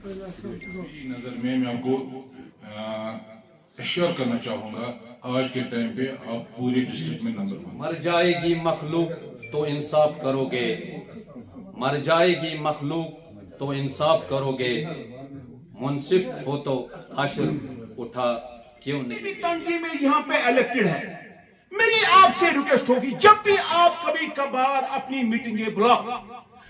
नज़र में मैं आपको एश्योर करना चाहूँगा आज के टाइम पे आप पूरे डिस्ट्रिक्ट में नंबर 1। मर जाएगी मखलूक तो इंसाफ करोगे, मर जाएगी मखलूक तो इंसाफ करोगे, मुनसिफ हो तो हश्र उठा क्यों नहीं। तंजीमें यहाँ पे इलेक्टेड है। मेरी आपसे रिक्वेस्ट होगी, जब भी आप कभी कभार अपनी मीटिंगें बुलाओ,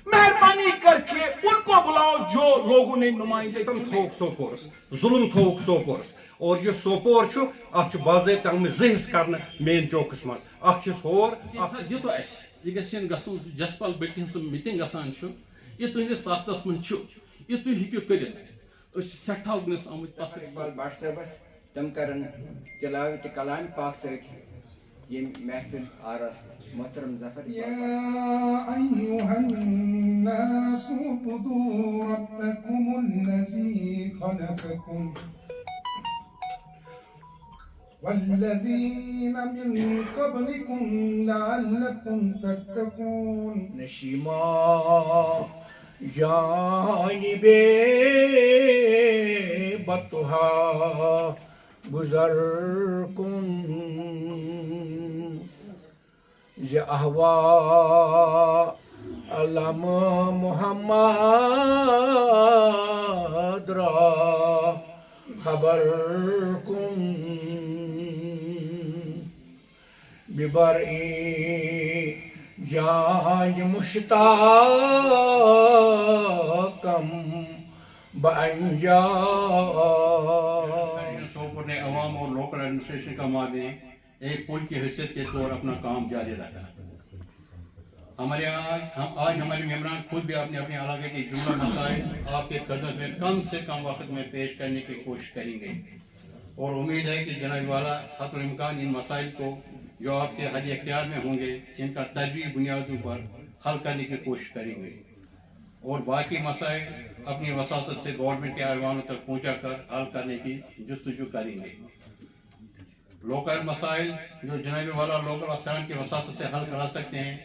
मेहरबानी करके उनको बुलाओ जो लोगों ने नुमाइंदे थोक सोपोरस जुल्म थोक सोपोरस और ये सोपोर छु अथ बाज़ाब्ता हिस्स करना मेन चौकस मज अथ होर दितो ये गसन गसन जसपाल बेटी मीटिंग गसान ये तुहस ताकतस मन ये तुम हेकू कर सठा वनस आमुत इकबाल भट्ट साहबस तम करन तिलावत कलाम पाक सहित ये महफिल आरस मोहतरम जफर या अय्युहन्नास उबुदू रब्बकुमुल्लज़ी खलक़कुम वल्लज़ीना मिन क़ब्लिकुम लअल्लकुम तत्तक़ून। नशीमा जानिबे बतहा गुजर कुन ये अहवा अलम मुहम्मद रा खबर कुन बिबरई जान मुश्ताकम बंजा। सोपुर ने अवाम और लोकल एडमिनिस्ट्रेशन का मामले एक पुल की हैसियत के तौर अपना काम जारी रखा। हमारे आज हमारे मेम्बरान खुद भी अपने अपने इलाके के जुमला मसाइल आपके खदमत में कम से कम वक्त में पेश करने की कोशिश करेंगे और उम्मीद है कि जनाब वाला हत्तुल इम्कान इन मसाइल को जो आपके हद इख्तियार में होंगे इनका तर्जीही बुनियादों पर हल करने की कोशिश करेंगे और बाकी मसाइल अपनी वसात से गवर्नमेंट के ऐवानों तक पहुँचा कर हल करने की जस्तजू करेंगे। लोकल मसाइल जो जनाब वाला लोकल अफसरान की वसात से हल करा सकते हैं,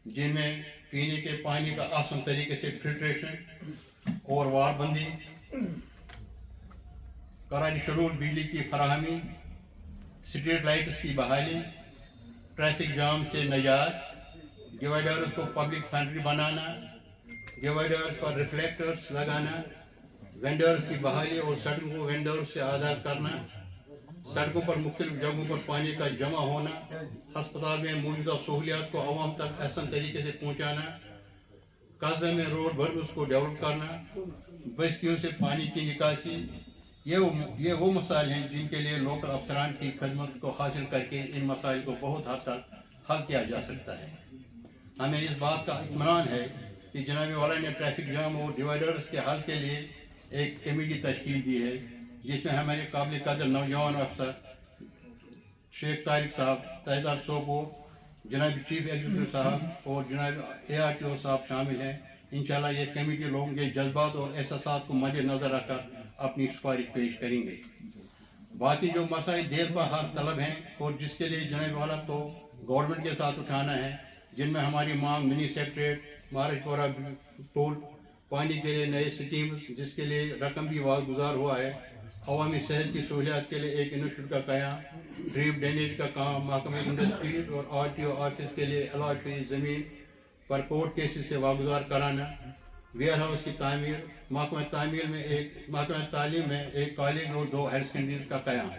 जिनमें पीने के पानी का आसान तरीके से फिल्ट्रेशन और वारबंदी, करारी शेड्यूल बिजली की फराहमी, स्ट्रीट लाइट्स की बहाली, ट्रैफिक जाम से निजात, डिवाइडर्स को पब्लिक फ्रेंडली बनाना, डिवाइडर्स और रिफ्लेक्टर्स लगाना, वेंडर्स की बहाली और सड़कों को वेंडर्स से आज़ाद करना, सड़कों पर मुख्तलिफ जगहों पर पानी का जमा होना, अस्पताल में मौजूदा सहूलियात को आवाम तक आसान तरीके से पहुँचाना, कस्बे में रोड भरपूर को डेवलप करना, बस्तियों से पानी की निकासी, ये वो मसाइल हैं जिनके लिए लोकल अफसरान की खदमत को हासिल करके इन मसाइल को बहुत हद तक हल किया जा सकता है। हमें इस बात का इत्मीनान है कि जनाब वाला ने ट्रैफिक जाम और डिवाइडर्स के हल के लिए एक कमेटी तश्कील दी है, जिसमें हमारे काबिल कदर नौजवान अफसर शेख तारिक साहब, तहसीलदार सोपोर, जनाब चीफ एग्जीक्यूटिव साहब और जनाब ARTO साहब शामिल हैं। इंशाल्लाह ये कमेटी लोगों के जज्बात और एहसासात को मद्देनजर रखकर अपनी सिफारिश पेश करेंगे। बाकी जो मसाइल देर पर हर तलब हैं और जिसके लिए जनाब वाला को गवर्नमेंट के साथ उठाना है, जिनमें हमारी मांग मिनी सेक्रेटरीट, महाराजपुरा टोल, पानी के लिए नए स्कीम जिसके लिए रकम भी वागुजार हुआ है, अवामी सेहत की सहूलियात के लिए एक इंस्टीट्यूट का क़याम, ड्रीप ड्रेनेज का काम, महकमा इंडस्ट्रीज और RTO ऑफिस के लिए अलॉट हुई ज़मीन पर कोर्ट केसेस से वागुजार कराना, वेयर हाउस की तामीर, महकमा तालीम में एक कॉलेज और 2 हायर सेकेंडरीज का क़याम।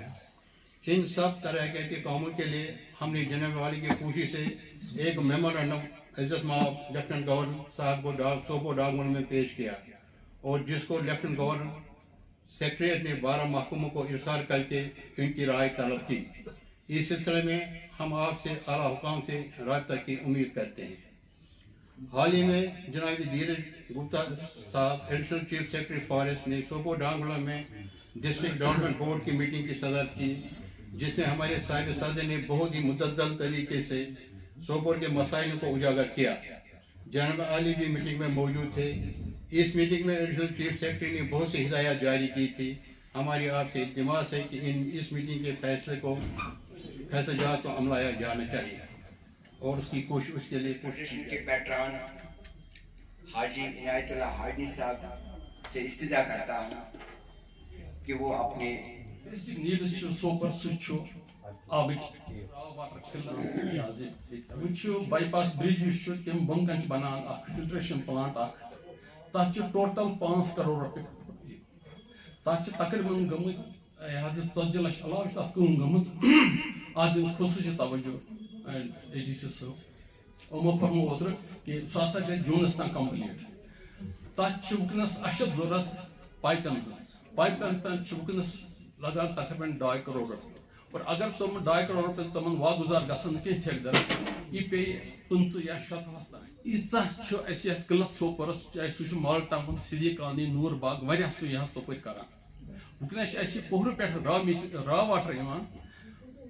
इन सब तरह के कामों के लिए हमने जनाब वाली की कोशिश से एक मेमोरेंडम इज्जत माफ लेफ्टिनेंट गवर्नर साहब को सोपोर डाकमंड में पेश किया और जिसको लेफ्टिनेंट गवर्नर सेक्रेटरीट ने 12 महकमों को इरसाल करके इनकी राय तलब की। इस सिलसिले में हम आपसे आला हुकाम से राब्ता की उम्मीद करते हैं। हाल ही में जनाब धीरज गुप्ता साहब एडिशनल चीफ सेक्रेटरी फॉरेस्ट ने सोपोर डाकमंड में डिस्ट्रिक्ट डेवलपमेंट बोर्ड की मीटिंग की सदर की, जिसमें हमारे साहिब सदर ने बहुत ही मुद्दल तरीके से सोपोर के मसाइल को उजागर किया। जनाब आली भी मीटिंग में मौजूद थे। इस मीटिंग में एडिशनल चीफ सेक्रेटरी ने बहुत सी हिदायत जारी की थी। हमारी आपसे इल्तिमास है कि इस मीटिंग के फैसलाजात को अमलाया जाना चाहिए और उसकी कोशिश उसके लिए के पैटर्न हाजी इनायतुल्लाह हाजी साहब से इस्तदा करता हूँ कि वो अपने बेसिक नीड्स सोपर सु आबिच बाईपास ब्रिज तम बन कन बनान फिल्ट्रेशन प्लांट तथ टोटल 5 करोड़ रुपये तथ तकरीबन गमत 40 लक्ष अलाव तथ कम गम अत दिन खसूसी तवज्जो ADC साहब यमो फरमो ओतर कि सह ग जूनस तक कम्प्लीट तथ वनस अशद जरूरत पाइपन वनस लगान तकरीबन 2.5 करोड़ रुपये और अगर तुम 2.5 करोड़ रुपये तुम वागुजार गसन कह ठेकेदारस यह पे 50 या 70 तक यीचा किलत सोपोरस चाहे सह माल्टा सिदी कॉलोनी नूर बाग वह सह तप कर वनस पोहर पे रॉ वाटर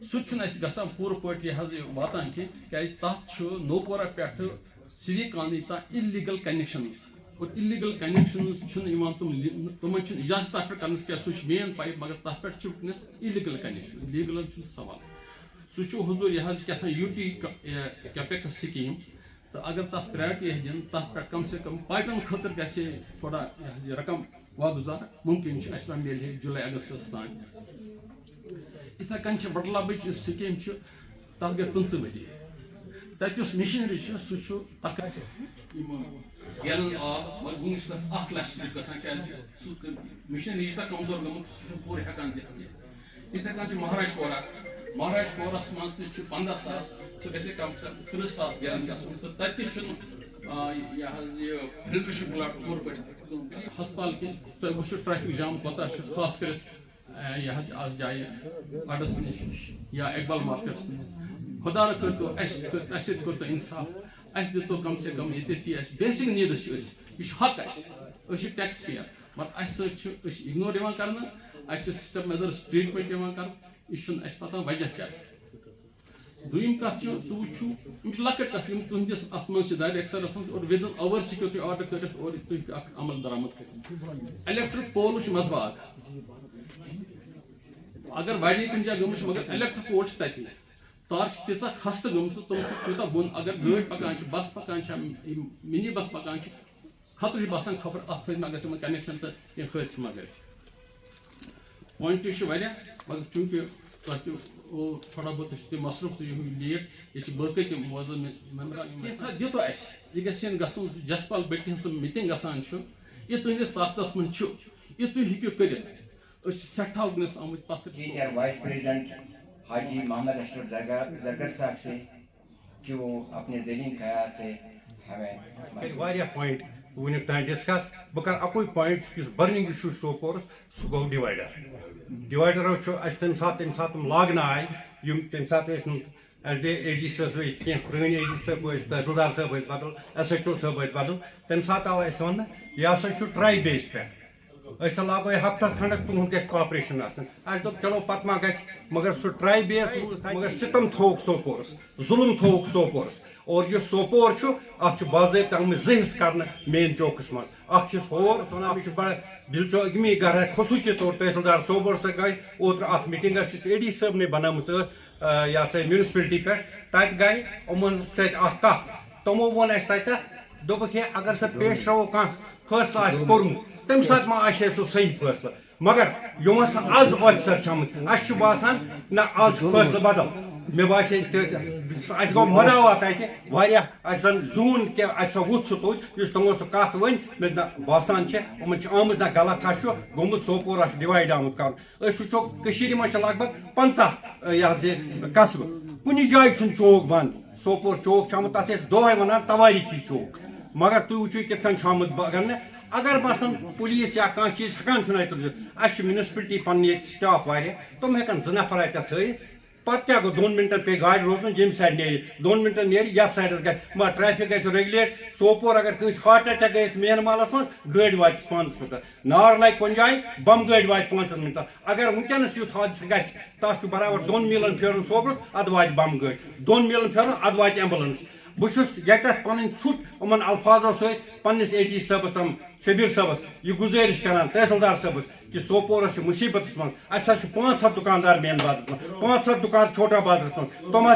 सह पूर पे वातान क्या तथ नोपोरा पे सिदी कॉलोनी तक इलीगल कनेक्शंस और इलीगल कनेक्शंस तुम इजाजत तथ पे कर सह मेन पाइप मगर तथ पे वनस इलीगल कनेक्शन लीगल सवाल सह हुजूर यह क्या यूटी कैपेक्स स्कीम तो अगर तथ प्रायोरिटी दिन तथ पे कम से कम पाइपन खतर ग थोड़ा रकम वागुजार मुमकिन मिल जुलाई अगस्त तान इथे कन बटला बच स्कीम तथ गई 15 वरी तत मशीनरी सह गैलन आब वनस 1 लाख क्या मशीनरी यीसा कमजोर गमुत सह पूरे हेकान दिख इथे कन महाराष्ट्रस मज 15,000 सह गए कम से कम 30,000 गैलन तो तत फिल्ट्रेशन प्लांट पूर पे हस्पताल की तुम वो ट्रैफिक जाम कोता खास कर आज जाए अडस नश या इकबाल मार्केट्स खुदा कर तो इंसाफ दो कम से कम ये बेसिक नीड्स यह हक टैक्स पेयर मगर इग्नोर कर सिस्टम मेजर्स ट्रीटमेंट कर यह पता वजह क्या दुम कत लकट कत तुंदिस अत मज डायरेक्टरस मज और विद इन आवर्स हूँ तुम ऑर्डर कर और अमल दरामद कर इलेक्ट्रिक पोल मजबाग अगर वारी कन जगह गम मगर इलेक्ट्रिक पोल तक तार तीसा खस्त गम तुम तूत बोन अगर गाड़ी पकान बस पकान मिनी बस पकान खतर बसान खबर अत मा ग कनेक्शन तो हादसा मा ग पॉइंट मगर चूंकि थोड़ा बहुत मसरूफ तो लेट ये बाकी तम मौजूद मेम्बर दित यह गु जसपाल बट्टी मीटिंग गसान यह तुंदिस ताकतस मन यह तुम हेकू कर सठा वनस आमुत सीनियर वाइस प्रेसिडेंट हाजी मोहम्मद अशरफ जरगर साहब से कि वो अपने ज़मीन ख्याल से हमें पॉइंट वुनिक तान डिस्कस बह कर अकुई पॉइंट बर्निंग इशू सोपोरस सह गो डिवाइडर डिवाइडर तम सात लागन आय तम सात ADC साहब पुरान ADC साहब तहसीलदार साहब बदल SHO साहब बदल तम सात आव वन यह ट्राई बेस पे लागो हफ्तस खंडस तुहद ग कॉपरेशन दोप चलो पत मा ग मगर सह ट्राई बेस मगर सितम थोक सोपोरस जुल्म थोक सोपोरस और यह सोपोर अत बाज़ाब्त आमुत हिस्स कर मेन चौकस मज होर बड़ा दिलचस्मी गर खसूसी तौर तहसीलदार सोपोर से गई ओतर अत मीटिंग ADC साहब ने बनाम यह म्यूनसिपलिटी पे तत गई उमन सत तमो वो दोपक अगर सह पेश रवो कह फैसला कोर्मुत तम सात मा सह सही फैसला मगर यम आज ऑफिसर आमुत बसान ना आज फैसला बदल मे बासे गो मदावा तन जून के वुत सह तुत तमो सह कत वन मे बसान आमुत ना गलत गोमुत सोपोर डिवाइड आमुत कर वो लगभग 50 कस्बे कुछ जाए चौक बंद सोपोर चौक आमुत तथ दोहे वन तवारीखी चौक मगर तुम वो कित आमुत कर अगर बसान पुलिस या कह चीज हेकान म्यूनसिपलिटी पन स्टाफ तुम हेकान 2 नफर अत पत क्या गो 2 मिनटन पे गाड़ी रोजन यम साइड ने 2 मिनटन ने यथ साइड गए मगर ट्रैफिक रेगुलेट सोपोर अगर कस हार्ट अटैक गई मेन मालस मज गाड़ी वात 5 मिनट नार लग कुन जाए बम गाड़ी वात 5 मिनट अगर वनकस युथ हादसा ग तथ बराबर 2 मीलन फेरन सोपोर अद वात बम गाड़ी 2 मीलन फेरन अद वात एम्बुलेंस बहुत पन छुट उमन अल्फाजों सन्स ADC साहबस शबीर साहबस यह गुजारिश कर तहसीलदार साहबस कि सोपोरस मुसीबत मज 500 दुकानदार मेन बाजार 500 दुकान छोटा बाजार तुम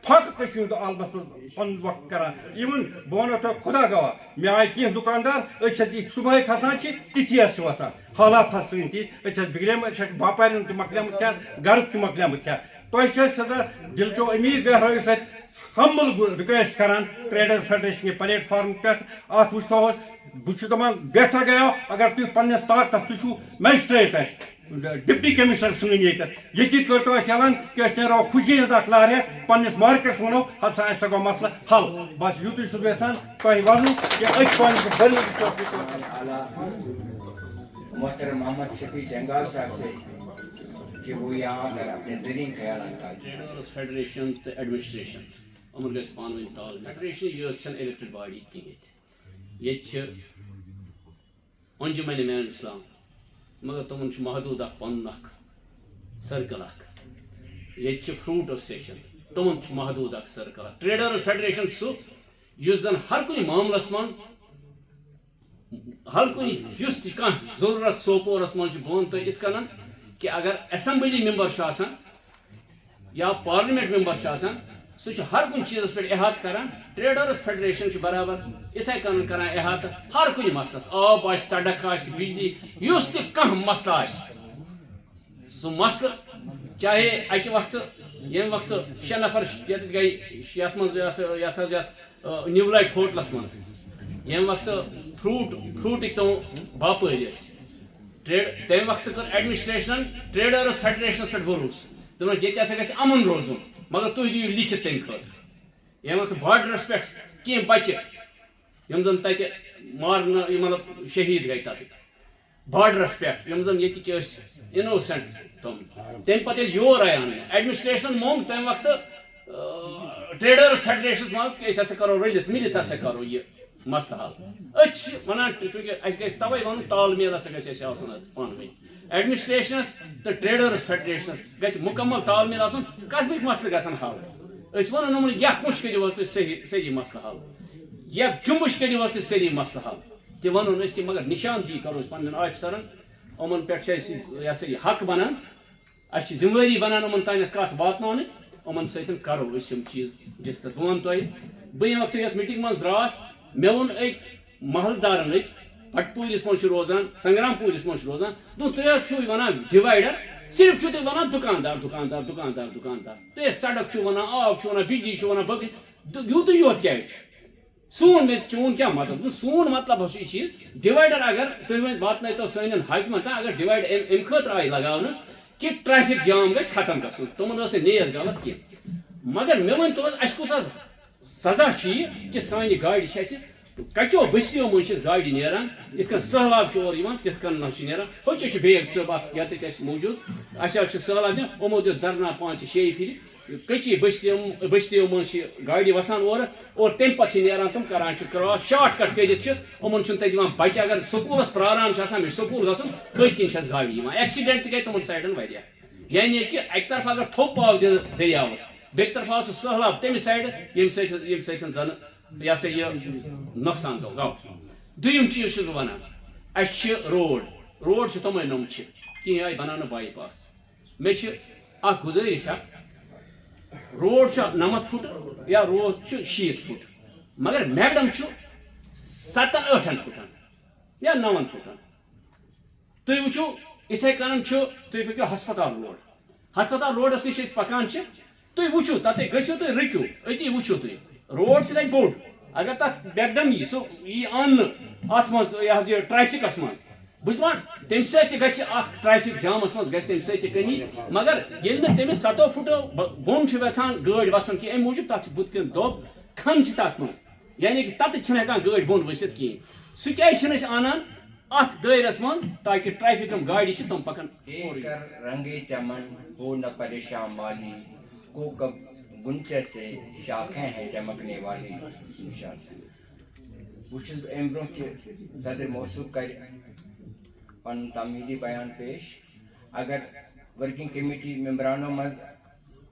فاقہ کشید عالمس من پن وقت کران ایون بہ ونو تو خدا گواہ مے آئی کی دکاندار صبح کھسان تھی وسان حالات سن تی بگڑیم باپارن تہ مکلیمت کھیت گھر تہ مکلیمت کھیت تہ سا دلچو امید گہرائی سۭتۍ ہمبل ریکویسٹ کران ٹریڈرز فیڈریشن کے پلیٹ فارم پہ ات وچھو بہت دپان بہتر گیا اگر تھی پنس طاقتس تھی میجسٹریٹ ڈپٹی کمشنر سن یہ کرتو اعلان کہ نیرو خوشی ہند اخ لہر پنس مارکیٹس ونو ہسا سا گو مسئلہ حل بس یوت یژھان تہ ون کہ محترم محمد شفیع جنگال صاحب سے کہ وہ یہاں پر اپنے زرین خیالات کا ٹریڈرز فیڈریشن تو ایڈمنسٹریشن امن گھس پان ون تال فیڈریشن یہ الیکٹڈ باڈی کہین یہ انجمن امان اسلام مگر تمن محدود پن سرکل یہ فروٹ اسوسیشن تمن محدود سرکل ٹریڈرز فیڈریشن سہ اس زن ہر کن معاملس من ہر کن اس ضرورت سوپورس من بہن تو ات کن کہ اگر اسمبلی ممبر یا پارلیمنٹ ممبر سہ ہر کن چیز پہ احاطہ کران ٹریڈرز فیڈریشن برابر اتھے کن کران احاطہ ہر کن مسلس آب سڑک بجلی اس تہ مسئلہ سہ مسئلہ چاہے اکہ وقت یم وقت 6 نفر گئی نیو لائٹ ہوٹلس من یم وقت فروٹک تم باپار تمہ وقت کر ایڈمنسٹریشن ٹریڈرز فیڈریشنس پہ بھروس دپن یہ گھس امن روزن مگر تھی دیو لکھت تمہ خاطر یم وقت بارڈرس پہ کی بچہ یم زن تتہ مارن مطلب شہید گئی تک بارڈرس پہ یم زن یتک انوسنٹ تم پتہ یور آئی ان ایڈمنسٹریشن مونگ تمہ وقت ٹریڈرز فیڈریشنس مز کہ ہسا کرو رلت ملت ہسا کرو یہ مسئلہ حل ونان چونکہ اس گھس توے ون تال میل ہسا گھس آسن پان ون ایڈمنسٹریشنس تو ٹریڈرز فیڈریشنس گھس مکمل تال میل آسن قصبک مسئلہ گھن حل اس ونو نمن یک مش کرو تھی صحیح مسئلہ حل یک جمبش کرو تھی صحیح مسئلہ حل تہ ونو کہ مگر نشاندہی کرو پنن آفیسرن امن پہ یہ سا یہ حق بنان اس ذمہ داری بنان امن تانیتھ کت واتن امن ستن کرو یم چیز ڈسکس بہ ون تہ بہ وقت یت میٹنگ من دراس مے وون اک محلدارن بٹ پورس من روزان سنگرام پورس من روزان تھی ونان ڈیوائڈر صرف تھی ونان دکاندار دکاندار دکاندار دکاندار تھی سڑک ونان آب ونان بجلی ونان بقی یوت یوت کیا سون چون کیا مطلب سون مطلب یہ ڈیوائڈر اگر تھی وات سن حکمت اگر ڈیوائڈر ام خاطر آئی لگا کہ ٹریفک جام گھس ختم گھن تمن نیت غلط کی مگر مے ون تو اس کس سزا کہ سانہ گاڑی کچو بستیوں من گاڑی نیران یت کن سہلاب اور تت کن نیران ہوچے بیگ صاحب یت موجود اچھا سہلاب یمو دیت درنا 5-6 پھر کچی بستیوں من گاڑی وسان اور تم پتہ نیران تم کران کراس شارٹ کٹ کرت ان تک دان بچہ اگر سکولس پراران مے سکول گھن پت کن گاڑی ایکسیڈنٹ گئی تمن سائڈن یعنی کہ اک طرف اگر تھوپ آو دریاوس بیک طرف آو سہلاب تمہ سائڈ یم سن زن یہ سا یہ نقصان گو دم چیز ونان اس روڈ تمے نم کہیں آئی بنانا بائی پاس مے اخ گزارش روڈ 90 فٹ یا روڈ 60 فٹ مگر میڈم 7-8 فٹن یا 9 فٹن تھی وچو اتھے کن تھی پکو ہسپتال روڈس نش پکان تھی وچو تک گھو تھی رکو اتی وچو تھی روڈ سے لگہ بوڑ اگر تک میکڈم یہ ان ات من یہ ٹریفکس من بہت تمہ سۭتۍ گژھِ اکھ ٹریفک جامس من گژھِ تمہ سۭتۍ کمی مگر ییٚلہِ نہٕ تٔمِس 7 فُٹو بۄن چھُ یژھان گٲڑۍ وسُن کینٛہہ امہِ موٗجوٗب تتھ چھِ بُتھِ کِنۍ دۄب کھن چھِ تتھ منٛز یعنی کہ تتہِ چھِنہٕ ہٮ۪کان گٲڑۍ بۄن ؤسِتھ کِہیٖنۍ سُہ کیازِ چھِنہٕ أسۍ انان اتھ دٲیرس منٛز تاکہِ ٹریفک یِم گاڑِ چھِ تِم پکن رنگے چمن ہو نہ پریشان مالی کو کب گنچے سے شاخیں ہیں چمکنے والی نشان بچس ام برو کہ صدر موصوف کر پن تعمیری بیان پیش اگر ورکنگ کمیٹی ممبرانوں مز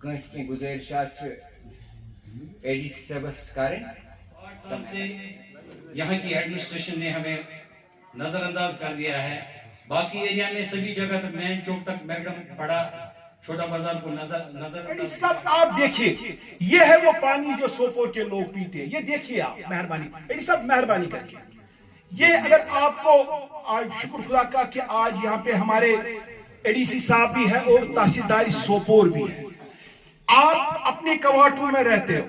کنس کی گزارشات اے ڈی سی صاحبس کریں تب سے یہاں کی ایڈمنسٹریشن نے ہمیں نظر انداز کر دیا ہے باقی ایریا میں سبھی جگہ تک مین چوک تک میکڈم پڑا छोटा बाजार को नजर एडी साहब आप देखिए, ये है वो पानी जो सोपोर के लोग पीते हैं, ये देखिए आप, मेहरबानी एडी साहब मेहरबानी करके। ये अगर आपको आज शुक्र खुदा का कि आज यहाँ पे हमारे एडीसी साहब भी है और तहसीलदार सोपोर भी है। आप अपने कवाटू में रहते हो,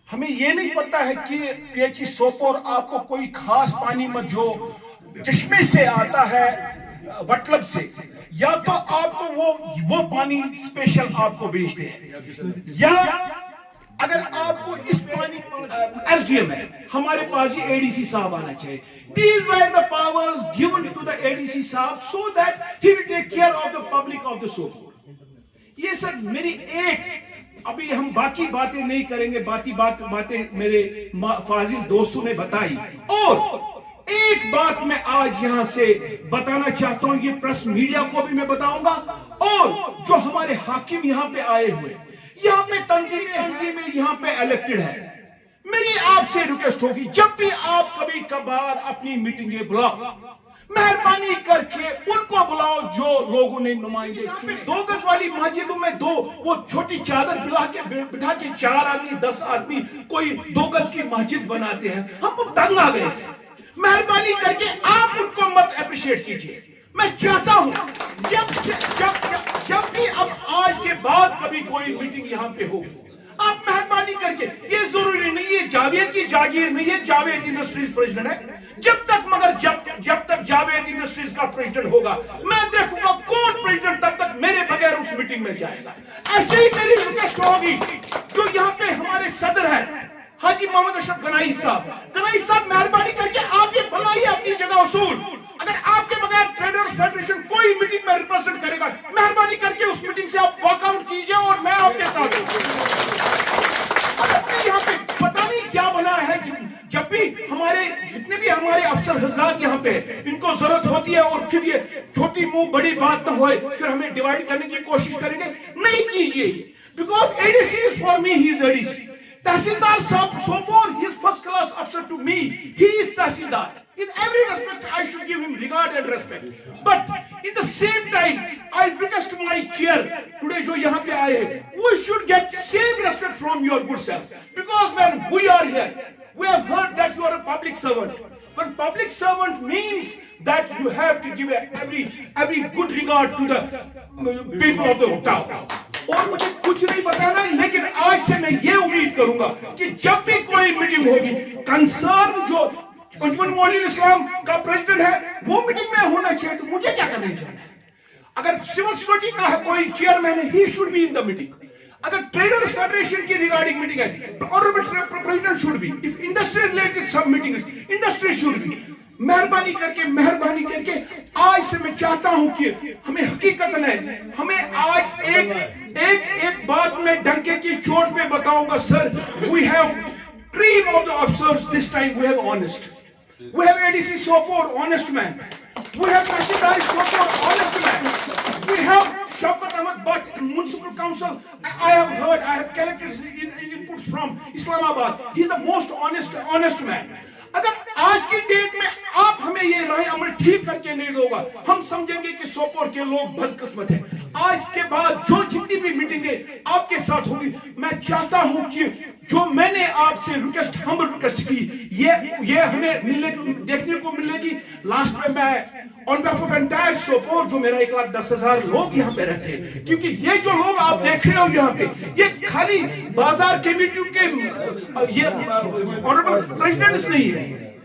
हमें ये नहीं पता है कि पीएचई सोपोर आपको कोई खास पानी में जो चश्मे से आता है वटलब से, या तो आपको वो पानी स्पेशल आपको भेजते हैं, या अगर आपको इस पानी एसडीएम है, हमारे पास ही एडीसी साहब आना चाहिए। These were the powers given to the ADC साहब so that he will take care of the public of the Sopore. ये सर मेरी एक, अभी हम बाकी बातें नहीं करेंगे, बातें मेरे फाजिल दोस्तों ने बताई। और एक बात मैं आज यहां से बताना चाहता हूं, ये प्रेस मीडिया को भी मैं बताऊंगा, और जो हमारे हाकिम यहां पे आए हुए, यहां पे तंजीमें यहां पे इलेक्टेड है, मेरी आपसे रिक्वेस्ट होगी, जब भी आप कभी कभार अपनी मीटिंगें बुलाओ, मेहरबानी करके उनको बुलाओ जो लोगों ने नुमाइंदे चुने। 2 गज वाली मस्जिदों में वो छोटी चादर बिठा के 4 आदमी 10 आदमी कोई 2 गज की मस्जिद बनाते हैं, हम तंग आ गए हैं। मेहरबानी करके आप उनको मत अप्रिशिएट कीजिए। मैं चाहता हूं जब भी अब आज के बाद कभी कोई मीटिंग यहां पे होगी, आप मेहरबानी करके, ये जरूरी नहीं है जावेद की जागीर नहीं है, जावेद इंडस्ट्रीज प्रेसिडेंट है, जब तक जावेद इंडस्ट्रीज का प्रेसिडेंट होगा, मैं देखूंगा कौन प्रेसिडेंट तब तक मेरे बगैर उस मीटिंग में जाएगा। ऐसे ही मेरी रिक्वेस्ट होगी, जो यहाँ पे हमारे सदर है हाजी मोहम्मद अशरफ गनाई साहब, मेहरबानी करके आप ये बनाइए अपनी जगह उसूल। अगर आपके बगैर ट्रेडर्स फेडरेशन कोई मीटिंग में रिप्रेजेंट करेगा, मेहरबानी करके उस मीटिंग से आप वॉकआउट कीजिए और मैं आपके साथ यहाँ पे पता नहीं क्या बना है। जब भी जितने भी हमारे अफसर हजरात यहाँ पे, इनको जरूरत होती है और फिर ये छोटी मुंह बड़ी बात ना होए, फिर हमें डिवाइड करने की कोशिश करेंगे, नहीं कीजिए। Because ADC is for me, he is ADC. तहसीलदार साहब Sopore, he is first class officer to me, he is tehsildar. In every respect, I should give him regard and respect. But in the same time, I request my chair today, जो यहाँ पे आए हैं, we should get same respect from your good self. Because when we are here, we have heard that you are a public servant. But public servant means that you have to give every good regard to the people of the town. और मुझे कुछ नहीं बताना, लेकिन आज से मैं ये उम्मीद करूंगा कि जब भी कोई मीटिंग होगी, कंसर्न जो अंजुमन मौलवी इस्लाम का प्रेसिडेंट है, वो मीटिंग में होना चाहिए। तो मुझे क्या करना चाहिए? अगर सिविल सोसाइटी का है कोई चेयरमैन है, he should be in the meeting. अगर ट्रेडर्स फेडरेशन की रिगार्डिंग मीटिंग है, honourable president should be. If industry related सब मीटिंग्स, इंडस्ट्री शुड बी। मेहरबानी करके आज से मैं चाहता हूं कि हमें हकीकतन है, हमें आज एक बात में डंके की चोट पे बताऊंगा, sir, we have cream of the officers this time. We have honest, we have ADC Sopor, honest man, we have Tashidari Sopor, honest man, we have Shaukat Ahmed Butt in Municipal Council. I have collected inputs from Islamabad. He is the most honest man. अगर आज की date में आप हमें ये राय अमल ठीक करके नहीं दोगा, हम समझेंगे कि सोपोर के लोग बदकिस्मत हैं। आज के बाद जो जितनी भी मीटिंगें आपके साथ होगी, मैं चाहता हूं कि जो मैंने आपसे हम्बल रिक्वेस्ट की, ये हमें देखने को मिलेगी। लास्ट में मैं on behalf of entire Sopore, जो मेरा 1,10,000 लोग यहाँ पे रहते हैं, क्योंकि ये जो लोग आप देख रहे हो यहाँ पे, ये खाली बाजार कमेटियों के ये ऑनरेबल प्रेसिडेंट्स नहीं है।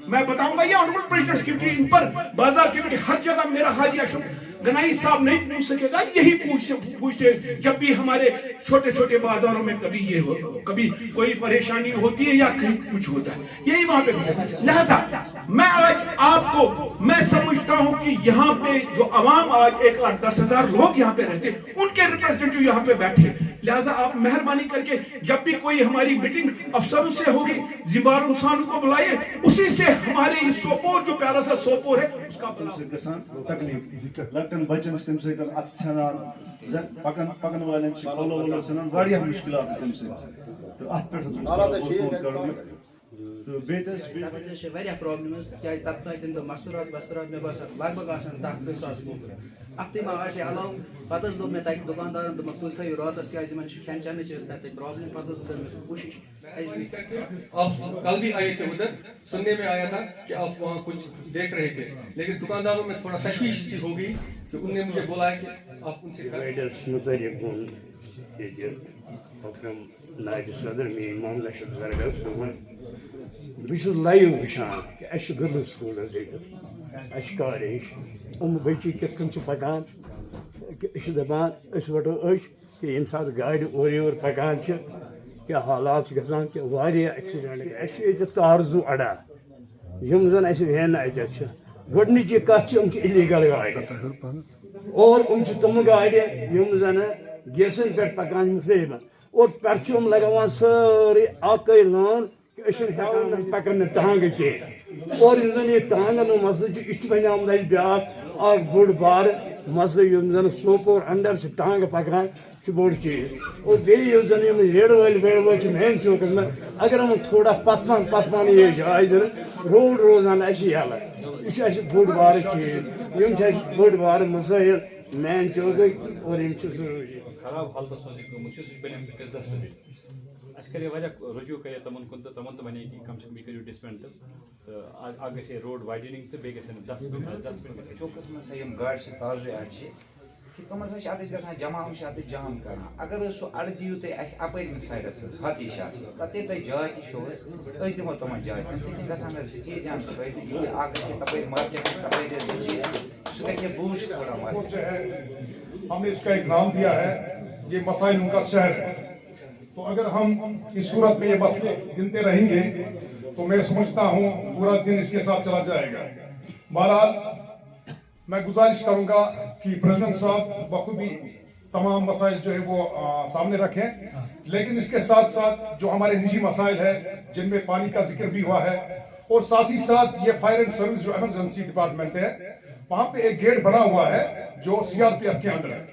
मैं बताऊंगा ये ऑनरेबल प्रेसिडेंट्स, क्योंकि इन पर बाजार कमेटी हर जगह मेरा हाजी अशरफ गनाई साहब नहीं पूछ सकेगा, यही पूछते जब भी हमारे छोटे छोटे बाजारों में कभी कोई परेशानी होती है या कहीं कुछ होता है, यही वहां पे। लिहाजा मैं आज मैं समझता हूं कि यहाँ पे जो अवाम आज 1,10,000 लोग यहाँ पे रहते, उनके रिप्रेजेंटेटिव यहाँ पे बैठे। लिहाजा आप मेहरबानी करके जब भी कोई हमारी मीटिंग अफसरों से होगी, जिम्मेदार इंसान को बुलाइए, उसी से हमारे इस सोपोर जो प्यारा सा सोपोर है उसका लकन बचन तम से अत छनान पकन वाले बोलो सन वारिया मुश्किलात तम से तो अत पे تو بیٚیہِ واریاہ پرابلمز کیازِ تَتھ تَتٮ۪ن دۄہ مَستوٗرات وَستوٗرات مےٚ باسان لگ بگ آسان 10-20 لوٗکھ اَتھٕے ما آسہِ علاوٕ پَتہٕ حظ دوٚپ مےٚ تَتہِ دُکاندارَن دوٚپمَکھ تُہۍ تھٲیِو راتَس کیازِ یِمن چھِ کھٮ۪ن چٮ۪نٕچ ٲس تَتہِ پرابلم پَتہٕ حظ کٔر مےٚ کوٗشِش آپ کل بھی آئے تھے ادھر سننے میں آیا تھا کہ آپ وہاں کچھ دیکھ رہے تھے لیکن دکانداروں میں تھوڑا تشویش سی ہو گئی کہ انہوں نے مجھے بولا ہے کہ آپ ان سے بہٕ لایِو وٕچھان کہِ اَسہِ چھُ گٔرلٕز سکوٗل حظ ییٚتٮ۪تھ اَسہِ چھِ کالیج یِم بٔچی کِتھ کٔنۍ چھِ پَکان کہِ أسۍ چھِ دَپان أسۍ وَٹو أچھ کہِ ییٚمہِ ساتہٕ گاڑِ اورٕ یورٕ پَکان چھِ کیٛاہ حالات چھِ گژھان کہِ واریاہ ایٚکسِڈٮ۪نٛٹ اَسہِ چھِ ییٚتہِ تارزوٗ اَڈا یِم زَن اَسہِ وینہٕ اَتٮ۪تھ چھِ گۄڈنِچی کَتھ چھِ یِم چھِ اِلیٖگل گاڑِ اور یِم چھِ تِمہٕ گاڑِ یِم زَنہٕ گیسَن پٮ۪ٹھ پَکان مُختلِفن اور پٮ۪ٹھٕ چھِ یِم لگاوان سٲرٕے اَکٕے لٲن کہ أسۍ چھِنہٕ ہٮ۪کان أسۍ پَکان نہٕ ٹانٛگہٕ کینٛہہ اور یُس زَن یہِ ٹانٛگَن ہُنٛد مسلہٕ چھُ یہِ چھُ بَنیومُت اَسہِ بیٛاکھ اَکھ بوٚڑ بارٕ مسلہٕ یِم زَن سوپور اَنڈر چھِ ٹانٛگہٕ پَکان چھُ بوٚڑ چیٖز اور بیٚیہِ یُس زَن یِم ریڈٕ وٲلۍ ویڈٕ وٲلۍ چھِ مین چوکَس منٛز اگر یِمن تھوڑا پَتھمان یہِ جاے دِنہٕ روڈ روزان اَسہِ یَلہٕ یہِ چھُ اَسہِ بوٚڑ بارٕ چیٖز یِم چھِ اَسہِ بٔڑ بارٕ مَسٲیِل مین چوکٕکۍ اور یِم چھِ ضروٗری خراب حالتس منٛز گوٚمُت چھُ سُہ چھُ بنیومُت أکِس ڈسٹبِن اَسہِ کَرے واریاہ رجوٗع کَرے تِمن کُن تہٕ تِمن تہِ وَنے کہِ کم سے کم یہِ کٔرِو ڈِسمینٹل تہٕ اکھ گژھِ روڈ وایڈنِنگ تہٕ بیٚیہِ گژھن ڈسٹبِن گژھِ چوکس منٛز یِم گاڑِ چھِ تازٕ اَڑٕ چھِ تِم ہسا چھِ اَتھ گژھان جمع یِم چھِ اَتھ جام کران اگر سُہ اَڑٕ دِیِو تُہۍ اَسہِ اَپٲرمِس سایڈس حظ ہتی چھِ آسان تَتہِ تۄہہِ جاے تہِ چھو أسۍ دِمو تِمن جاے تَمہِ سۭتۍ گژھان حظ زٕ چیٖز جام صُبحٲے یہِ اکھ گژھِ تَپٲرۍ مارکیٹ تَپٲرۍ زٕ چیٖز سُہ گژھِ بوٗسٹ تھوڑا مارکیٹ ہم نے اس کا ایک نام دیا ہے یہ مسائل ان کا شہر ہے تو اگر ہم اس صورت میں یہ مسئلے گنتے رہیں گے تو میں سمجھتا ہوں پورا دن اس کے ساتھ چلا جائے گا بہرحال میں گزارش کروں گا کہ پریزیڈنٹ صاحب بخوبی تمام مسائل جو ہے وہ سامنے رکھیں لیکن اس کے ساتھ ساتھ جو ہمارے نجی مسائل ہے جن میں پانی کا ذکر بھی ہوا ہے اور ساتھ ہی ساتھ یہ فائر اینڈ سروس جو ایمرجنسی ڈپارٹمنٹ ہے وہاں پہ ایک گیٹ بنا ہوا ہے جو CRPF کے اندر ہے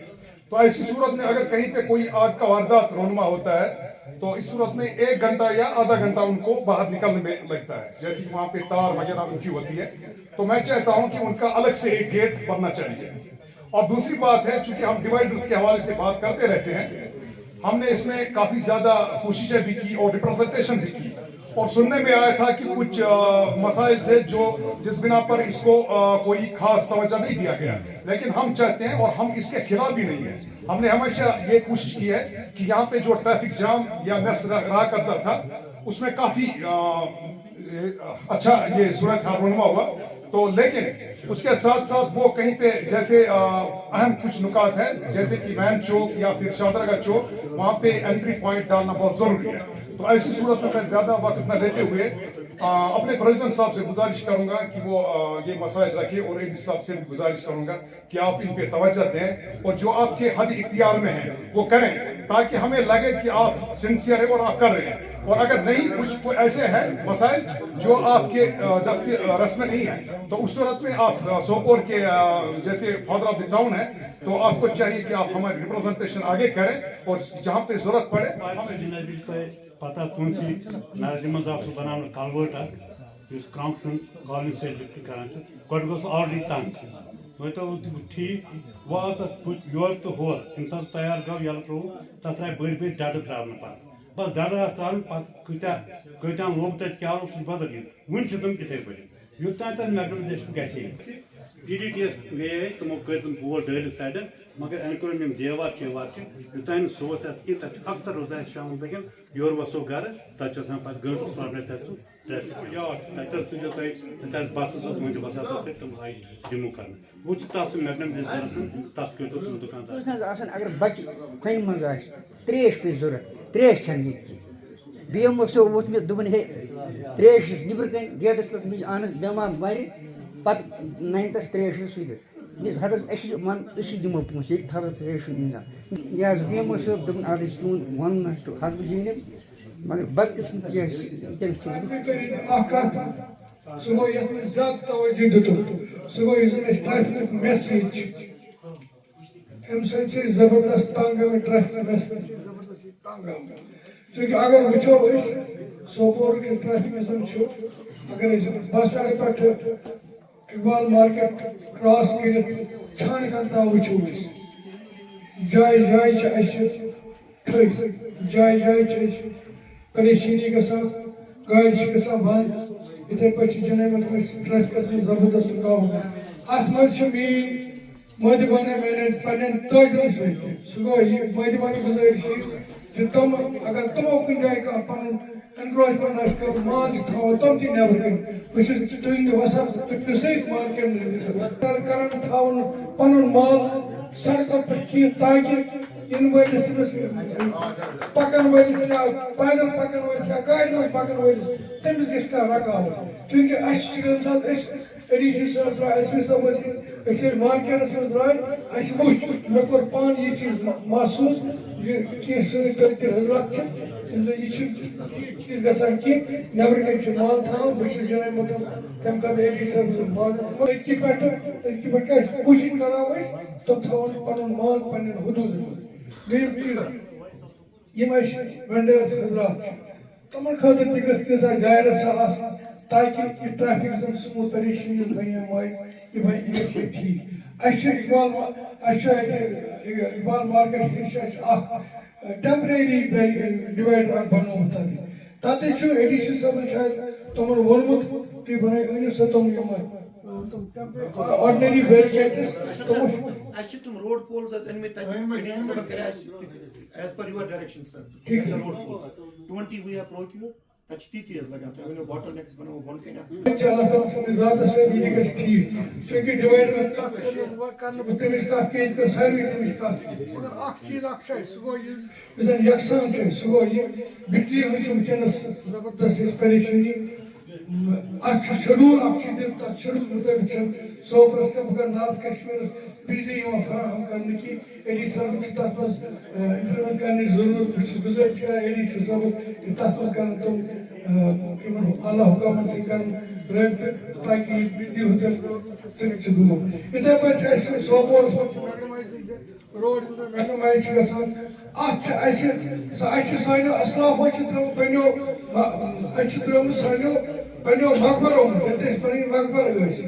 تو ایسی صورت میں اگر کہیں پہ کوئی آگ کا واردات رونما ہوتا ہے تو اس صورت میں 1 گھنٹہ یا آدھا گھنٹہ ان کو باہر نکلنے میں لگتا ہے جیسے کہ وہاں پہ تار وغیرہ ان کی ہوتی ہے تو میں چاہتا ہوں کہ ان کا الگ سے ایک گیٹ بننا چاہیے اور دوسری بات ہے چونکہ ہم ڈیوائڈرز کے حوالے سے بات کرتے رہتے ہیں ہم نے اس میں کافی زیادہ کوششیں بھی کی اور ریپرزنٹیشن بھی کی اور سننے میں آیا تھا کہ کچھ مسائل تھے جو جس بنا پر اس کو کوئی خاص توجہ نہیں دیا گیا لیکن ہم چاہتے ہیں اور ہم اس کے خلاف بھی نہیں ہیں ہم نے ہمیشہ یہ کوشش کی ہے کہ یہاں پہ جو ٹریفک جام یا میس رہا کرتا تھا اس میں کافی اچھا یہ صورت حال رونما ہوا تو لیکن اس کے ساتھ ساتھ وہ کہیں پہ جیسے اہم کچھ نکات ہیں جیسے کہ مین چوک یا پھر شادرگاہ چوک وہاں پہ انٹری پوائنٹ ڈالنا بہت ضروری ہے تو ایسی صورت میں زیادہ وقت نہ لیتے ہوئے اپنے پریزیڈنٹ صاحب سے گزارش کروں گا کہ وہ یہ مسائل رکھے اور AD صاحب سے بھی گزارش کروں گا کہ آپ ان پہ توجہ دیں اور جو آپ کے حد اختیار میں ہیں وہ کریں تاکہ ہمیں لگے کہ آپ سنسیئر ہیں اور آپ کر رہے ہیں اور اگر نہیں کچھ ایسے ہیں مسائل جو آپ کے رس میں نہیں ہیں تو اس صورت میں آپ سوپور کے جیسے فادر آف دی ٹاؤن ہے تو آپ کو چاہیے کہ آپ ہماری ریپرزنٹیشن آگے کریں اور جہاں پہ ضرورت پڑے پتہ تُہنٛدسٕے نظرِ منٛز آو سُہ بناونہٕ کلوٲٹ اکھ یُس کرٛاوُن کالنی سۭتۍ لِفٹ کران چھُ گۄڈٕ گوٚو سُہ آلریڈی تنٛگ وۄنۍ تو ٹھیٖک وۄنۍ آو تتھ یورٕ تہٕ ہورٕ ییٚمہِ ساتہٕ تیار گوٚو یلہٕ ترٛووُکھ تتھ درٛاے بٔڑۍ بٔڑۍ ڈڈٕ ترٛاونہٕ پتہٕ بس ڈڈٕ آسہٕ ترٛاونہِ پتہٕ کۭتیٛاہ لوٚگ تتہِ کیٛاہ لوٚگ سُہ چھُ بدل کینٛہہ وُنہِ چھِ تِم تِتھٕے پٲٹھۍ یوٚتانۍ تتھ میگنِفِکیشن گژھِ PDT یس گٔیے أسۍ تِمو کٔرۍ تِم بور ڈٲلِکھ سایڈن مگر اَمہِ کوٚر یِم دیوار چیوار چھِ یوٚتانۍ نہٕ سُہ ووت تتھ کینٛہہ تتھ چھُ اکثر روزان اَسہِ شامَن بٲگٮ۪ن یورٕ وسو گرٕ تتہِ چھُ آسان پتہٕ گٲنٛٹہٕ پرٛابلِم تتہِ سُہ ٹریفِک یا تتہِ حظ تُلِو تُہۍ تتہِ آسہٕ بسہٕ زٕ تِمن چھِ بسان تتھ سۭتۍ تِم آیہِ رِموٗ کرنہٕ وۄنۍ چھُ تتھ سُہ میگنم ضروٗرت تتھ کٔرۍتو تِم دُکاندار آسان اگر بچہِ کھۄنہِ منٛز آسہِ ترٛیش پیٚیہِ ضروٗرت ترٛیش چھَنہٕ ییٚتہِ بیٚیہِ اوسو ووٚتھمُت دوٚپُن ہے ترٛیش چھِ نیٚبرٕ کَنۍ گیٹَس پٮ۪ٹھ مےٚ چھِ اَہن بیٚمار وَرِ پَتہٕ نَنہِ تَس ترٛیش سُے تہِ حضرت أسۍ أسۍ دِمو پونٛسہٕ ییٚتہِ تھاوو ترٛیش ہُنٛد اِنتظام یہِ حظ BMO صٲب دوٚپُن اَدٕ چھُ تُہُنٛد وَنُن حظ چھُ حق جٲنِب مگر بدقٕسمت کیٛاہ اکھ کَتھ سُہ گوٚو یَتھ منٛز زیادٕ توجہ دِتُکھ سُہ گوٚو یُس زَن اَسہِ ٹریفِک میسیج چھُ اَمہِ سۭتۍ چھِ أسۍ زبردست تنٛگ آمٕتۍ ٹریفِک میسیج چھِ زبردست تنٛگ آمٕتۍ چوٗنٛکہِ اگر وٕچھو أسۍ سوپور کے ٹریفک نظام چھو اگر بس اڑے پہ اقبال مارکیٹ کراس کرت چھان کرتا وچو جائے جائے ٹھئی جائے جائے پریشانی گژھان گاڑی گژھان بند اتھے پہ جناب ٹریفکس میں زبردست رکاوٹ ات مز مد بنے میں پنن تعلیم سہ گو یہ مد بنے گزارش تم اگر تمو کن جائے کا پن انکروچمنٹ آس کر مان تھو تم تہ نیبر کن بس تہند وسان تک سیت مارکیٹ کران تھون پن مال سڑکوں پہ کی تاکہ ان ولس پکن ولس یا پیدل پکن ولس یا گاڑی میں پکن ولس تمس گھس رکاوٹ کیونکہ اس سات ایڈیشن صاحب درائے ایس پی صاحب اس مارکیٹس میں درائے اس وچ مے کور پان یہ چیز محسوس کہ سن ترقی حضرات یہ چیز گژھان کہ نیبر کن مال تھاؤ بس جناب مطلب تم کر ایڈی صاحب مال اس کی پہ کوشش کرو تم تھون پن مال پن حدود دیم چیز یم وینڈرس حضرات تمن خاطر تہ گژھِ کینٛژھا جاے رژھا آسٕنۍ تاکہ یہ ٹریفک زن سمو پریشانی بنی مائز یہ گژھِ ٹھیک اقبال مارکیٹ ٹیمپریری ڈیوائڈر بنومت تتھ ایڈیشن صاحب شاید تمن وونمت تھی بنو سا تم آرڈنری بیریکیڈس تم road poles as per your direction sir road poles 20 we have procured تچ تیتی از لگا تو ونو باٹل نیکس بنو بون کنا انشاءاللہ تعالی سے ذات سے یہ گژھِ ٹھیک چونکہ ڈیوائڈر کرنے تمس کا کیج کر سروس تمس کا مگر اخ چیز اخ ہے سو یہ زن یکسان ہے سو یہ بجلی وچ ونکس زبردست پریشانی اخ شیڈول اخ چیز شیڈول مطابق سوپرس کا بگر نارتھ کشمیر بجلی فراہم کرنے کی ایڈی صاحب تک انٹرویو کرنے ضرورت گزارش کر ایڈی صاحب تک کر تم اللہ حکام سے کر رابطہ تاکہ بجلی ہوٹل سے دور اتھے پہ سوپور روڈ میگنامائز گژھان اتھ سانیو اسلافو پنو ترٛومُت سانیو پنو مقبرو ییٚتہِ أسۍ پنٕنۍ مقبر ٲسۍ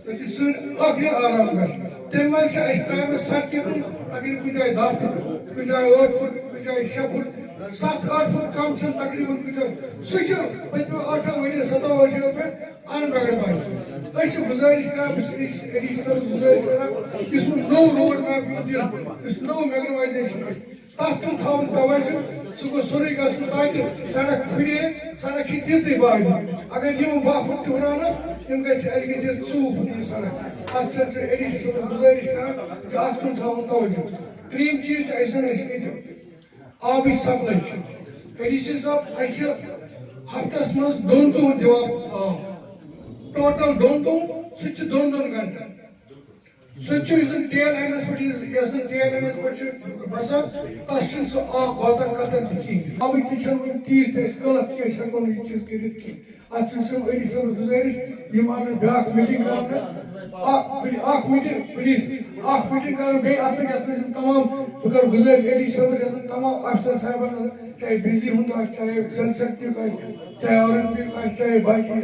ییٚتہِ سٲنۍ ٲخری آرام گژھِ تمہِ منٛز چھِ اَسہِ ترٛامٕژ سڑکہِ اگر کُنہِ جایہِ 10 فُٹ کُنہِ جایہِ 8 فُٹ کُنہِ جایہِ 6 فُٹ 7-8 فُٹ کم چھِ تقریٖباً کُنہِ جایہِ سُہ چھُ پٔتمیو 8 ؤریو 7 ؤریو پٮ۪ٹھ ان میگنامائز أسۍ چھِ گُزٲرِش کران بہٕ چھُس ایڈی صٲبس گُزٲرِش کران یُس نوٚو روڈ میپ یُس نوٚو میگنامائزیشن تتھ کُن تھاوُن توجہ سُہ گوٚژھ سورُے گژھُن تاکہ سڑک پھرے سڑک چھِ تیٖژٕے باقٕے اگر یِم 10 فُٹ تہِ ہُراونس یِم گژھِ اَسہِ گژھِ 2 فُٹ یہِ سڑک اتھ چھِ ایڈی صٲبس گُزٲرِش کران زِ اتھ کُن تھاوُن توجہ ترٛیٚیِم چیٖز چھِ اَسہِ اَسہِ ییٚتہِ آبٕچ سپلاے چھِ ایڈی صٲب اَسہِ چھِ ہفتس منٛز 2 دۄہن دِوان آب ٹوٹل 2 دۄہن سُہ تہِ چھُ 2 گھنٹن سُہ تہِ چھُ یُس زن ٹیل اینڈس پٮ۪ٹھ یۄس زن ٹیل اینڈس پٮ۪ٹھ چھُ بسان تتھ چھُنہٕ سُہ آب واتان قطن تہِ کِہیٖنۍ آبٕچ تہِ چھنہٕ وُنہِ تیٖژ تہِ أسۍ قٕلت کینٛہہ أسۍ ہٮ۪کو نہٕ یہِ چیٖز کٔرِتھ کینٛہہ اتھ چھِ سٲنۍ ایڈی صٲبس گُزٲرِش یِم انن بیٛاکھ میٖٹنٛگ کرنہٕ اکھ میٖٹنٛگ پلیٖز اکھ میٖٹنٛگ کرن بیٚیہِ اتھ پٮ۪ٹھ یتھ منٛز تمام بہٕ کرٕ گُزٲرِش ایڈی صٲبس یتھ تمام افسر صاحبن چاہے بجلی ہُنٛد آسہِ چاہے جل شکتیُک آسہِ چاہے آر این بی آسہِ چاہے باقی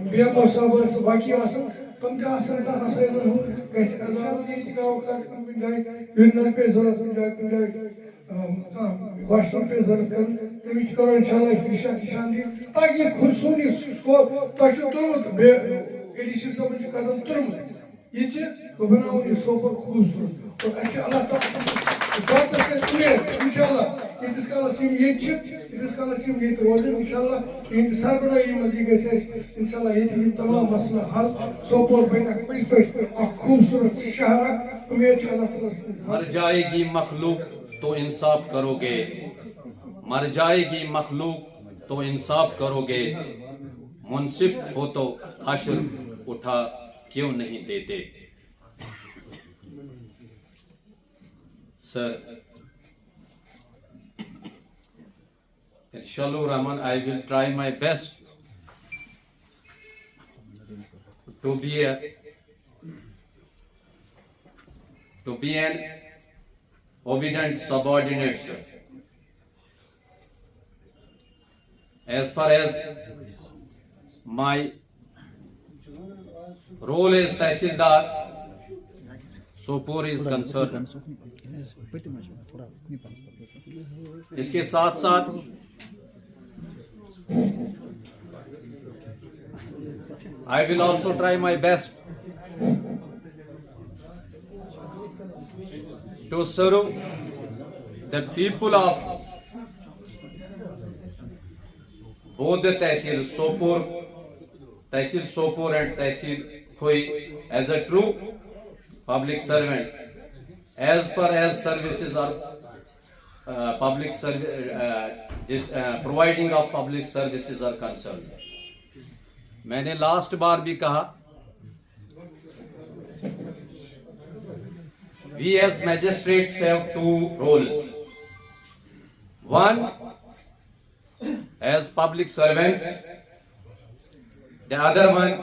بی ایم او صاحب ٲسۍ باقی آسن تم تہِ آسن تتھ مسٲیلن ہُنٛد گژھِ عذاب ییٚتہِ گاو کرُن کُنہِ جایہِ یوٗرنل پیٚیہِ ضروٗرت کُنہِ جایہِ واش روٗم پیٚیہِ ضروٗرت کرُن تٔمِس کرو انشاءاللہ أسۍ نِشان دِنۍ تاکہ سون یُس تۄہہِ چھُو تُلمُت ایڈی سی صٲبن چھُ قدم تُلمُت یہِ چھِ بہٕ بناوو یہِ سوپور خوٗبصوٗرت اور اَسہِ چھِ اللہ تعالیٰ سۭتۍ اُمید انشاءاللہ ییٖتِس کالس یِم ییٚتہِ چھِ ییٖتِس کالس یِم ییٚتہِ روزن انشاءاللہ یِہنٛدِ سربراہی منٛز یہِ گژھِ اَسہِ انشاءاللہ ییٚتہِ یِم تمام مسلہٕ حل سوپور بنہِ اکھ پٔزۍ پٲٹھۍ اکھ خوٗبصوٗرت شہر اکھ اُمید چھِ اللہ تعالیٰ سۭتۍ مر جائے گی مخلوق تو انصاف کرو گے مر جائے گی مخلوق تو انصاف کرو گے منصف ہو تو حشر اٹھا کیوں نہیں دیتے سر Inshallah Rahman, I will try my best to be an obedient subordinate, sir. as far as my role as Tahsildar Sopore is concerned, इसके साथ साथ I will also try my best to serve the people of both the Tehsil Sopore and Tehsil Khoi as a true public servant, as far as services are public service providing of public services are concerned. मैंने last बार भी कहा, we as magistrates have two roles. One, as public servants. The other one,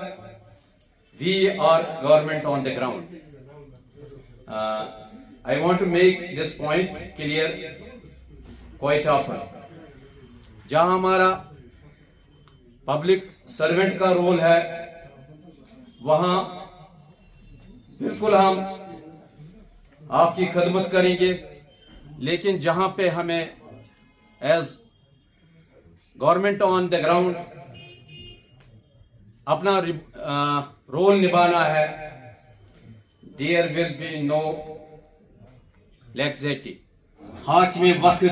we are government on the ground. I want to make this point clear quite often. जहाँ हमारा public servant का role है, वहाँ बिल्कुल हम आपकी खदमत करेंगे, लेकिन जहाँ पे हमें as government on the ground अपना रोल निभाना है, there will be no laxity. हाकिम वक्त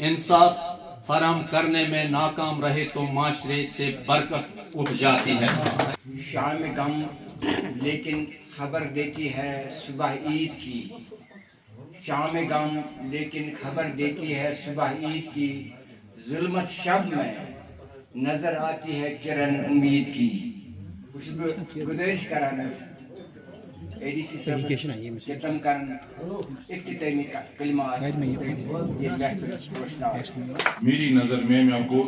इंसाफ फराहम करने में नाकाम रहे तो माशरे से बरकत उठ जाती है. शाम गम लेकिन खबर देती है सुबह ईद की. शाम गम लेकिन खबर देती है सुबह ईद की. जुल्मत शब में नजर आती है किरण उम्मीद की. गुजारिश कराना एडीसी साहब के तम कर इख्तितामी कलिमात मेरी नज़र में मैं आपको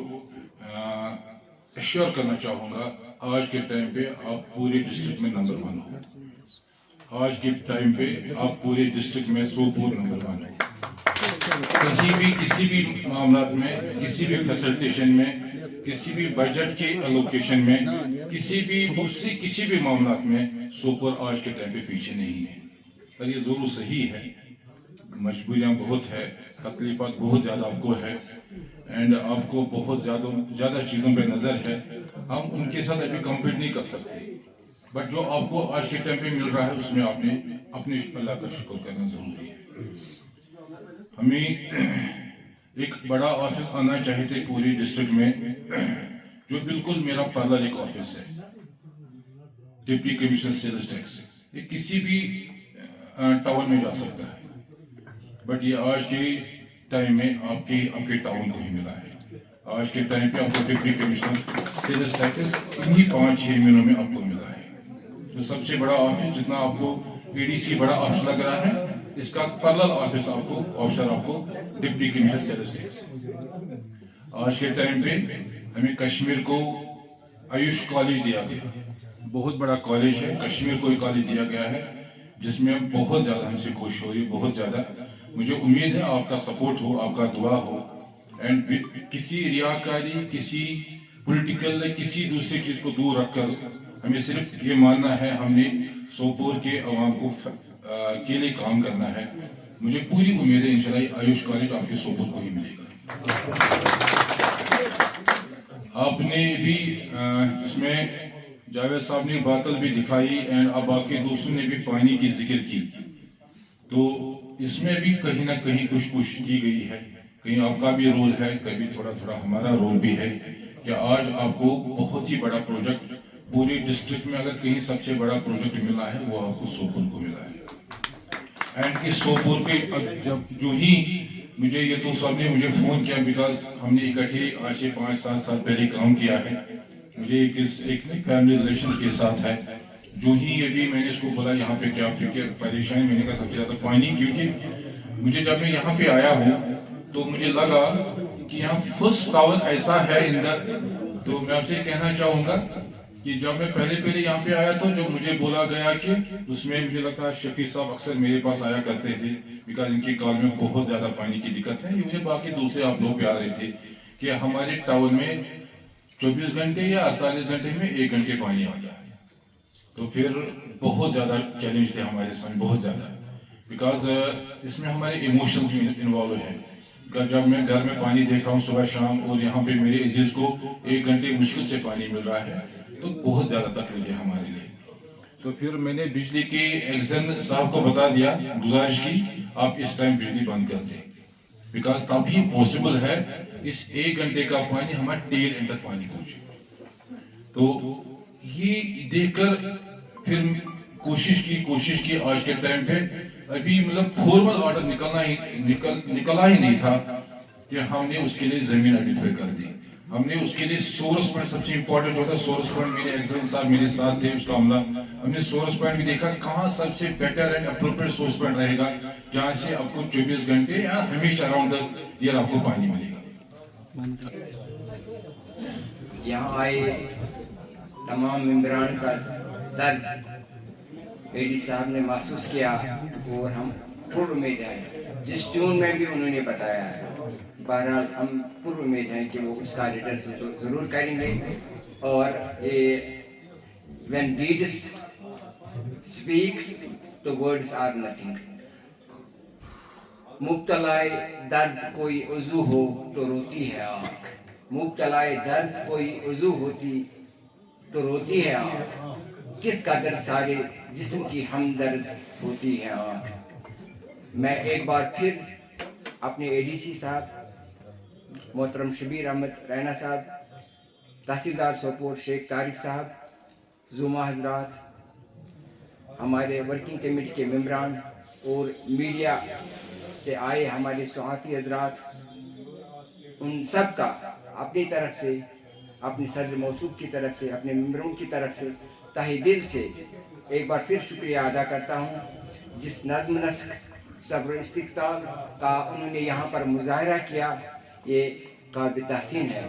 एश्योर करना चाहूँगा, आज के टाइम पे आप पूरे डिस्ट्रिक्ट में नंबर 1 हो. आज के टाइम पे आप पूरे डिस्ट्रिक्ट में सोपोर नंबर 1 हो. कहीं भी किसी भी मामलात में, किसी भी फैसिलिटेशन में, किसी भी बजट के एलोकेशन में, किसी भी दूसरी किसी भी मामलात में सोपोर आज के टाइम पे पीछे नहीं है. पर ये जरूर सही है, मजबूरियां बहुत है, तकलीफात बहुत ज़्यादा आपको है, एंड आपको बहुत ज़्यादा चीज़ों पे नज़र है. हम उनके साथ अभी कम्पीट नहीं कर सकते, बट जो आपको आज के टाइम पे मिल रहा है उसमें आपने अपने अल्लाह का शुक्र करना ज़रूरी है. हमें एक बड़ा ऑफिस आना चाहते पूरी डिस्ट्रिक्ट में, जो बिल्कुल मेरा पार्लर एक ऑफिस है, डिप्टी कमिश्नर सेल्स टैक्स. ये किसी भी टाउन में जा सकता है, बट ये आज के टाइम में आपके टाउन को ही मिला है. आज के टाइम पे आपको डिप्टी कमिश्नर सेल्स टैक्स इन्हीं 5-6 महीनों में आपको मिला है. तो सबसे बड़ा ऑफिस, जितना आपको एडीसी बड़ा ऑफिस लग रहा है, इसका पैरेलल ऑफिस आपको डिप्टी कमिश्नर सेल्स टैक्स. आज के टाइम पे हमें कश्मीर को आयुष कॉलेज दिया गया, बहुत बड़ा कॉलेज है. कश्मीर को एक कॉलेज दिया गया है जिसमें बहुत ज़्यादा हमसे खुश हो रही है, बहुत ज़्यादा. मुझे उम्मीद है आपका सपोर्ट हो, आपका दुआ हो, एंड किसी रियाकारी, किसी पॉलिटिकल, किसी दूसरी चीज़ को दूर रखकर हमें सिर्फ ये मानना है हमने सोपोर के अवाम को के लिए काम करना है. मुझे पूरी उम्मीद है इंशाल्लाह आयुष कॉलेज आपके सोपोर को ही मिलेगा. आपने भी इसमें जावेद साहब ने बातल भी दिखाई, एंड अब बाकी दूसरों ने भी पानी की जिक्र की, तो इसमें भी कहीं ना कहीं कुछ की गई है. कहीं आपका भी रोल है, कभी थोड़ा थोड़ा हमारा रोल भी है कि आज आपको बहुत ही बड़ा प्रोजेक्ट पूरी डिस्ट्रिक्ट में, अगर कहीं सबसे बड़ा प्रोजेक्ट मिला है वो आपको सोपोर को मिला है. एंड इस सोपोर के जब जो ही मुझे ये तो सबने मुझे फ़ोन किया, बिकॉज हमने इकट्ठे आज से 5-7 साल पहले काम किया है. मुझे एक फैमिली रिलेशन के साथ है. जो ही ये भी मैंने इसको बोला यहाँ पे क्या फिक्र परेशानी, मैंने कहा सबसे ज़्यादा पानी, क्योंकि मुझे जब मैं यहाँ पे आया हूँ तो मुझे लगा कि यहाँ फर्स्ट टावर ऐसा है इंदर. तो मैं आपसे कहना चाहूँगा कि जब मैं पहले यहाँ पे आया था, जो मुझे बोला गया कि उसमें मुझे लगता है शफी साहब अक्सर मेरे पास आया करते थे, बिकॉज इनकी कॉल में बहुत ज़्यादा पानी की दिक्कत है. मुझे बाकी दूसरे आप लोग भी आ रहे थे कि हमारे टाउन में 24 घंटे या 48 घंटे में 1 घंटे पानी आता है। तो फिर बहुत ज़्यादा चैलेंज थे हमारे सामने, बहुत ज़्यादा, बिकॉज इसमें हमारे इमोशंस भी इन्वॉल्व हैं। जब मैं घर में पानी देख रहा हूँ सुबह शाम और यहाँ पे मेरे अजीज को 1 घंटे मुश्किल से पानी मिल रहा है, तो बहुत ज़्यादा तकलीफ है हमारे लिए। तो फिर मैंने बिजली के एक्शन साहब को बता दिया, गुजारिश की आप इस टाइम बिजली बंद कर दें, बिकॉज तभी पॉसिबल है इस 1 घंटे का पानी हमारे टेल एंड तक पानी पहुंचे। तो ये देखकर फिर कोशिश की आज के टाइम पे अभी मतलब फॉर्मल ऑर्डर निकला ही नहीं था कि हमने उसके लिए जमीन आइडेंटिफाई कर दी। हमने उसके लिए सोर्स पॉइंट, सबसे इंपॉर्टेंट होता है सोर्स पॉइंट। मेरे एक्सीलेंस साहब मेरे साथ थे उसका मामला, हमने सोर्स पॉइंट भी देखा कहाँ सबसे better and appropriate source point रहेगा जहाँ से आपको 24 घंटे या हमेशा अराउंड द ईयर आपको पानी मिलेगा। यहाँ आए तमाम मेंबरान का दर्द एडी साहब ने महसूस किया और हम पूर्ण उम्मीद है जिस ट्यून में भी उन्होंने बताया है, बहरहाल हम पूर्ण उम्मीद है कि वो उसका लीडरशिप जरूर करेंगे। और ये व्हेन डीड्स स्पीक तो वर्ड्स आर नथिंग। मुब्तलाए दर्द कोई उज़ू हो तो रोती है आँख, मुब्तलाए दर्द कोई उज़ू होती तो रोती है आँख, किस कदर सारे जिस्म की हमदर्द होती है आँख। मैं एक बार फिर अपने एडीसी साहब मोहतरम शबीर अहमद रैना साहब, तहसीलदार सोपोर शेख तारिक साहब, जुमा हजरात, हमारे वर्किंग कमेटी के मेंबरान और मीडिया से आए हमारे सहाफ़ी हजरात, उन सब का अपनी तरफ से, अपने सदर मौसूफ की तरफ से, अपने मेंबरों की तरफ से तहे दिल से एक बार फिर शुक्रिया अदा करता हूँ। जिस नज़्म नस्क सब्र इस्तिक़ताल का उन्होंने यहाँ पर मुज़ाहरा किया, ये काबिल तहसीन है।